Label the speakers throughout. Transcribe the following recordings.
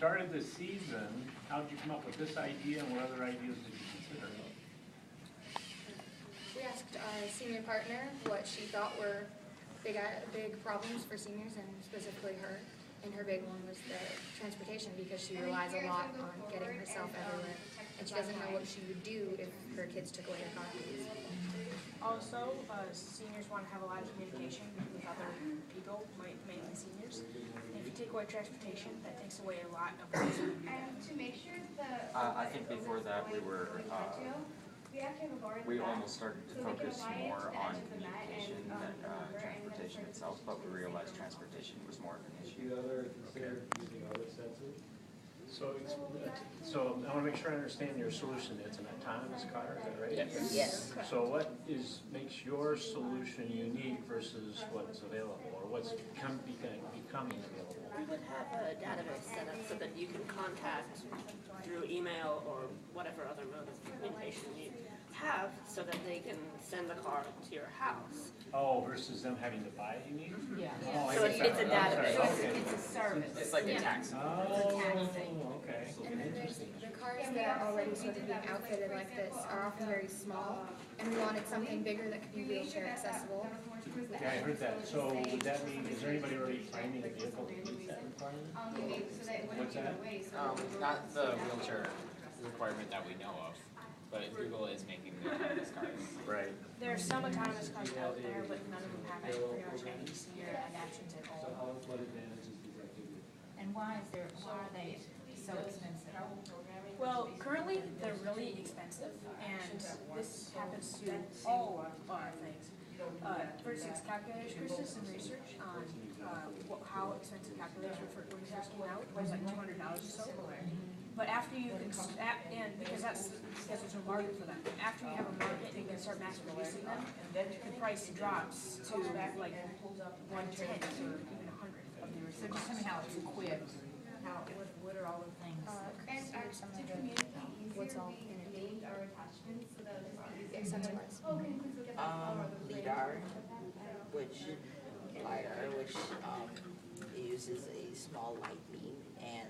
Speaker 1: started the season, how did you come up with this idea and what other ideas did you consider?
Speaker 2: We asked our senior partner what she thought were big problems for seniors, and specifically her. And her big one was the transportation, because she relies a lot on getting herself everywhere, and she doesn't know what she would do if her kids took away her car keys.
Speaker 3: Also, seniors want to have a lot of communication with other people, mainly seniors. And if you take away transportation, that takes away a lot of ways to do that.
Speaker 4: I think before that we almost started to focus more on communication than transportation itself, but we realized transportation was more of an issue.
Speaker 1: So I want to make sure I understand your solution. It's an autonomous car, is that right?
Speaker 5: Yes.
Speaker 1: So what makes your solution unique versus what's available, or what's becoming available?
Speaker 5: We would have a database set up so that you can contact through email or whatever other mode of communication you have, so that they can send the car to your house.
Speaker 1: Oh, versus them having to buy it, you mean?
Speaker 6: Yeah.
Speaker 1: Oh, I
Speaker 5: So
Speaker 1: get
Speaker 5: it's
Speaker 1: that.
Speaker 5: a
Speaker 1: I'm
Speaker 5: database.
Speaker 1: sorry.
Speaker 6: So
Speaker 1: Okay.
Speaker 6: it's a service.
Speaker 4: It's like a taxi.
Speaker 1: Oh,
Speaker 6: taxi.
Speaker 1: okay.
Speaker 2: And then there's the cars that are already sort of being outfitted like this are often very small, and we wanted something bigger that could be wheelchair accessible.
Speaker 1: Yeah, I heard that. So would that mean, is there anybody already finding a vehicle to meet that requirement? What's that?
Speaker 7: Not the wheelchair requirement that we know of, but Google is making the autonomous cars.
Speaker 1: Right.
Speaker 3: There are some autonomous cars out there, but none of them have pretty much any senior adaptions at all.
Speaker 6: And why are they so expensive?
Speaker 3: Well, currently they're really expensive, and this happens to all our things. For instance, calculators, Chris did some research on how expensive calculators were when they first came out. It was like $200 or so. But after you can, and because there's no market for them. After you have a market and you can start mass producing them, the price drops to like 1/10 or even 100 of the
Speaker 6: So
Speaker 3: original
Speaker 6: just tell me
Speaker 3: cost.
Speaker 6: how it's equipped. What are all the things?
Speaker 2: Some of the, what's all in it. Yeah, sensor-wise.
Speaker 5: LIDAR, which uses a small light beam, and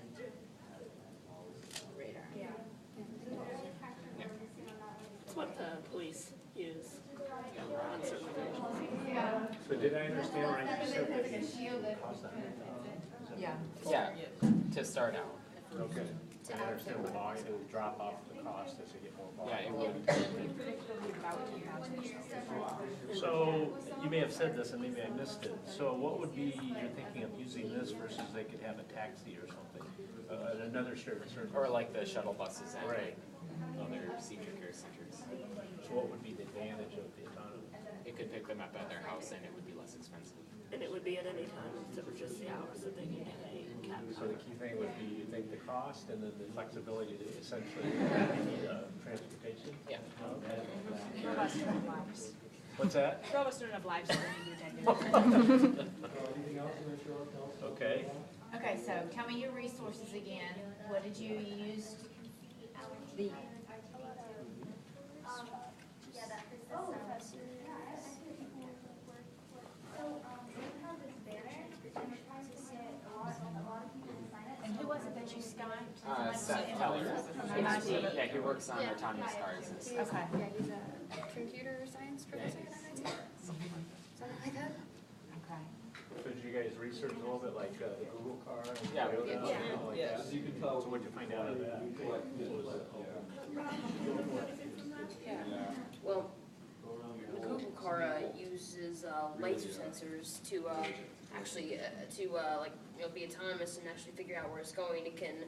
Speaker 5: radar. It's what the police use on certain occasions.
Speaker 1: So did I understand right? You said that it costs $100,000?
Speaker 6: Yeah.
Speaker 7: Yeah, to start out.
Speaker 1: Okay. I understand the volume, it would drop off the cost as you get more
Speaker 7: Yeah,
Speaker 1: volume.
Speaker 7: it would.
Speaker 3: We predict it'll be about 2,000.
Speaker 1: So, you may have said this and maybe I missed it. So what would be, you're thinking of using this versus they could have a taxi or something? Another service or?
Speaker 7: Or like the shuttle buses and
Speaker 1: Right.
Speaker 7: other senior care centers.
Speaker 1: So what would be the advantage of the autonomous?
Speaker 7: It could pick them up at their house and it would be less expensive.
Speaker 5: And it would be at any time, instead of just the hours that they need a cab.
Speaker 1: So the key thing would be, you think, the cost and then the flexibility to essentially need transportation?
Speaker 7: Yeah.
Speaker 1: Okay.
Speaker 3: Robots don't have lives.
Speaker 1: What's that?
Speaker 3: Robots don't have lives, so they need to attend.
Speaker 1: Okay.
Speaker 6: Okay, so tell me your resources again. What did you use? The and who was it that you Skyped?
Speaker 7: Seth Keller.
Speaker 6: From MIT.
Speaker 7: Yeah, he works on autonomous cars.
Speaker 2: He's,
Speaker 6: Okay.
Speaker 2: yeah, he's a computer science professor at MIT. Something like that.
Speaker 6: Okay.
Speaker 1: So did you guys research a little bit like the Google car? And
Speaker 7: Yeah, we
Speaker 1: Toyota
Speaker 7: did.
Speaker 1: and all like that? So what'd you find out of that? What was it?
Speaker 5: Well, the Google car uses laser sensors to actually be autonomous and actually figure out where it's going. It can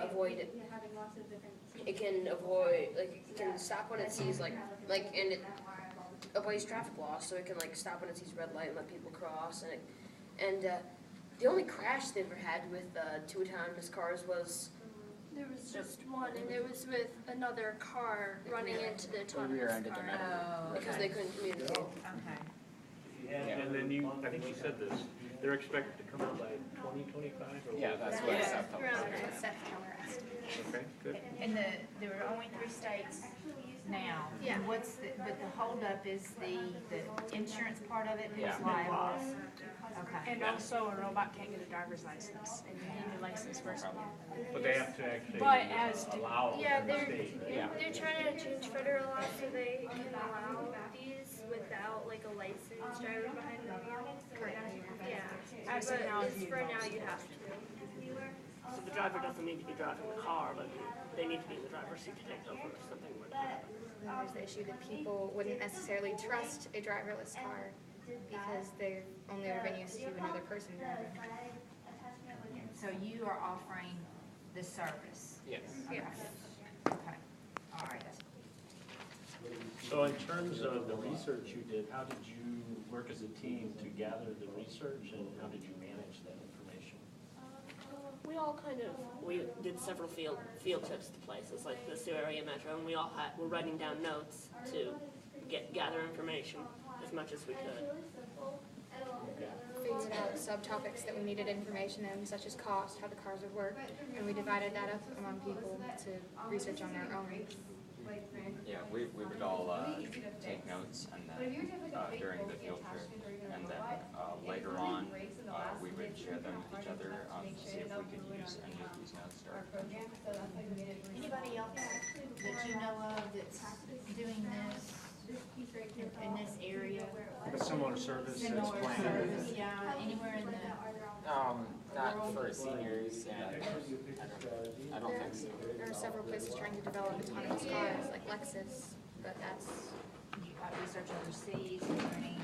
Speaker 5: avoid. It can stop when it sees and it avoids traffic laws. So it can stop when it sees red light and let people cross. And the only crash they ever had with two autonomous cars was.
Speaker 8: There was just one, and it was with another car running into the autonomous
Speaker 7: rear-ended
Speaker 8: car.
Speaker 7: them.
Speaker 6: Oh,
Speaker 5: Because
Speaker 6: okay.
Speaker 5: they couldn't communicate.
Speaker 6: Okay.
Speaker 1: And then I think you said this, they're expected to come out by 2025 or?
Speaker 7: Yeah, that's what Seth told us.
Speaker 8: Around Seth Keller estimated.
Speaker 1: Okay, good.
Speaker 6: And there are only 3 states now.
Speaker 8: Yeah.
Speaker 6: And but the holdup is the insurance part of it, who's
Speaker 7: Yeah.
Speaker 6: liable? Okay.
Speaker 3: And also, a robot can't get a driver's license, and you need a license first.
Speaker 1: But they have to actually
Speaker 3: But as-
Speaker 1: allow
Speaker 8: Yeah,
Speaker 1: in the
Speaker 8: they're
Speaker 1: state, right?
Speaker 7: Yeah.
Speaker 8: they're trying to change federal law so they can allow these without like a licensed driver behind the wheel.
Speaker 2: Currently,
Speaker 8: Yeah,
Speaker 3: As
Speaker 8: but
Speaker 3: technology
Speaker 8: it's for now
Speaker 3: evolves.
Speaker 8: you have to.
Speaker 9: So the driver doesn't need to be driving the car, but they need to be in the driver's seat to take over if something were to happen.
Speaker 2: then there's the issue that people wouldn't necessarily trust a driverless car because they've only ever been used to another person driving.
Speaker 6: So you are offering the service?
Speaker 7: Yes.
Speaker 6: Okay. Okay, all right.
Speaker 1: So in terms of the research you did, how did you work as a team to gather the research and how did you manage that information?
Speaker 9: We all we did several field trips to places like the Sioux Area Metro, and we all were writing down notes to gather information as much as we could.
Speaker 2: Figured out subtopics that we needed information in, such as cost, how the cars would work, and we divided that up among people to research on their own.
Speaker 4: Yeah, we would all take notes and then during the field trip, and then later on we would share them with each other to see if we could use any of these notes to our advantage.
Speaker 6: Anybody else that you know of that's doing this in this area?
Speaker 1: A similar service that's
Speaker 6: Similar
Speaker 1: planned?
Speaker 6: service, yeah, anywhere in the,
Speaker 7: Not for seniors, and I don't think so.
Speaker 2: There are several places trying to develop autonomous cars, like Lexus, but that's,
Speaker 6: you research overseas, is there any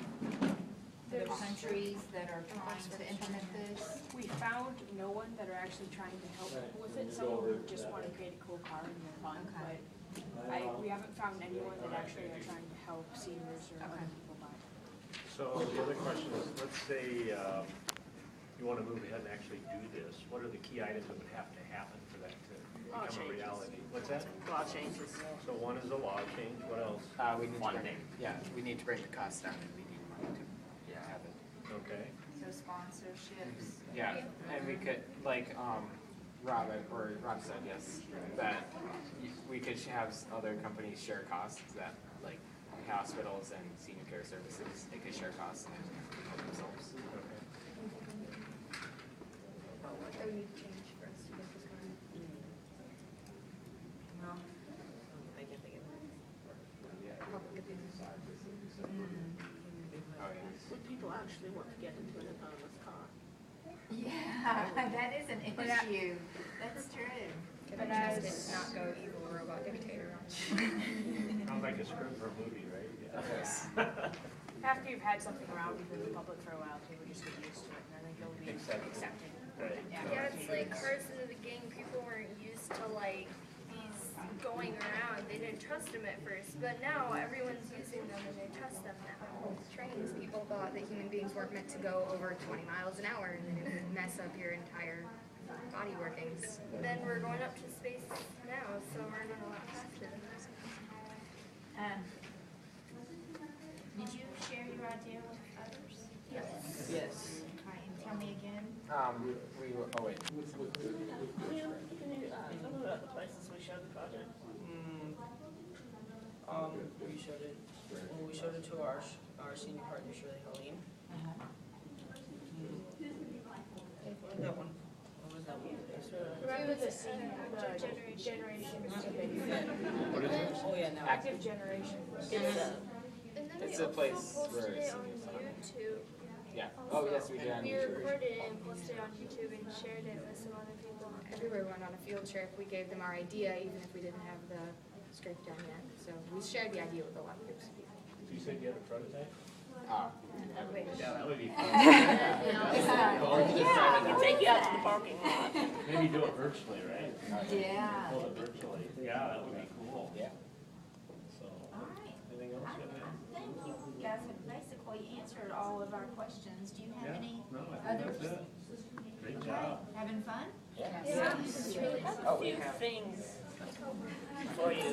Speaker 6: other countries that are trying to implement this?
Speaker 3: We found no one that are actually trying to help with it. Some of them just want to create a cool car and they're fun,
Speaker 6: Okay.
Speaker 3: but we haven't found anyone that actually are trying to help seniors or other people buy.
Speaker 1: So the other question is, let's say you want to move ahead and actually do this. What are the key items that would have to happen for that to
Speaker 9: Law
Speaker 1: become a
Speaker 9: changes.
Speaker 1: reality? What's that?
Speaker 9: Law changes.
Speaker 1: So one is a law change, what else?
Speaker 7: We need to
Speaker 4: Funding.
Speaker 7: we need to bring the cost down, and we need money to have it.
Speaker 1: Okay.
Speaker 6: So sponsorships?
Speaker 7: Yeah, and we could, like, Rob said, yes, that we could have other companies share costs that, like, hospitals and senior care services, they could share costs and help themselves.
Speaker 2: what do we change for us to get this going?
Speaker 6: Well,
Speaker 9: I can't think of it.
Speaker 2: Public opinion.
Speaker 7: Oh, yes.
Speaker 9: Would people actually want to get into an autonomous car?
Speaker 6: yeah, that is an issue. That's true.
Speaker 2: Could I just not go evil robot dictator on
Speaker 1: Sounds like a script for a movie, right?
Speaker 7: Yes.
Speaker 3: After you've had something around with the public for a while, people just get used to it, and I think it'll be accepted.
Speaker 1: Right.
Speaker 8: Yeah, it's like cars in the beginning, people weren't used to like these going around. They didn't trust them at first, but now everyone's using them and they trust them now.
Speaker 2: Trains, people thought that human beings weren't meant to go over 20 miles an hour and that it would mess up your entire body workings.
Speaker 8: Then we're going up to space now, so we're going a lot faster.
Speaker 6: Did you share your idea with others?
Speaker 7: Yes.
Speaker 6: Okay, and tell me again.
Speaker 7: We were, oh wait.
Speaker 9: Tell me about the places we showed the project.
Speaker 10: We showed it to our senior partner, Shirley Helene. That one. What was that one?
Speaker 8: Remember the generation.
Speaker 1: What is it?
Speaker 10: Oh, yeah, now.
Speaker 3: Active generation.
Speaker 8: And then
Speaker 7: It's
Speaker 8: we
Speaker 7: a place
Speaker 8: also
Speaker 7: where
Speaker 8: posted it on
Speaker 7: seniors are.
Speaker 8: YouTube.
Speaker 7: Yeah. Oh, yes, we did on
Speaker 8: We
Speaker 7: YouTube.
Speaker 8: recorded it and posted it on YouTube and shared it with some other people.
Speaker 2: Everywhere we went on a field trip, we gave them our idea, even if we didn't have the script done yet. So we shared the idea with a lot of groups of people.
Speaker 1: You said you had a prototype?
Speaker 2: Yeah,
Speaker 1: that would be fun.
Speaker 7: Or we could just drive it there.
Speaker 9: Take you out to the parking lot.
Speaker 1: Maybe do it virtually, right?
Speaker 6: Yeah.
Speaker 1: Pull it virtually. Yeah, that would be cool.
Speaker 7: Yeah.
Speaker 1: So,
Speaker 6: All right.
Speaker 1: anything else?
Speaker 6: Thank you. You guys have basically answered all of our questions. Do you have
Speaker 1: Yeah,
Speaker 6: any
Speaker 1: no, I think
Speaker 6: others?
Speaker 1: that's it. Great job.
Speaker 6: Having fun?
Speaker 7: Yeah.
Speaker 8: Yeah, this is really
Speaker 7: Oh, we
Speaker 9: Few
Speaker 7: have.
Speaker 9: things for you.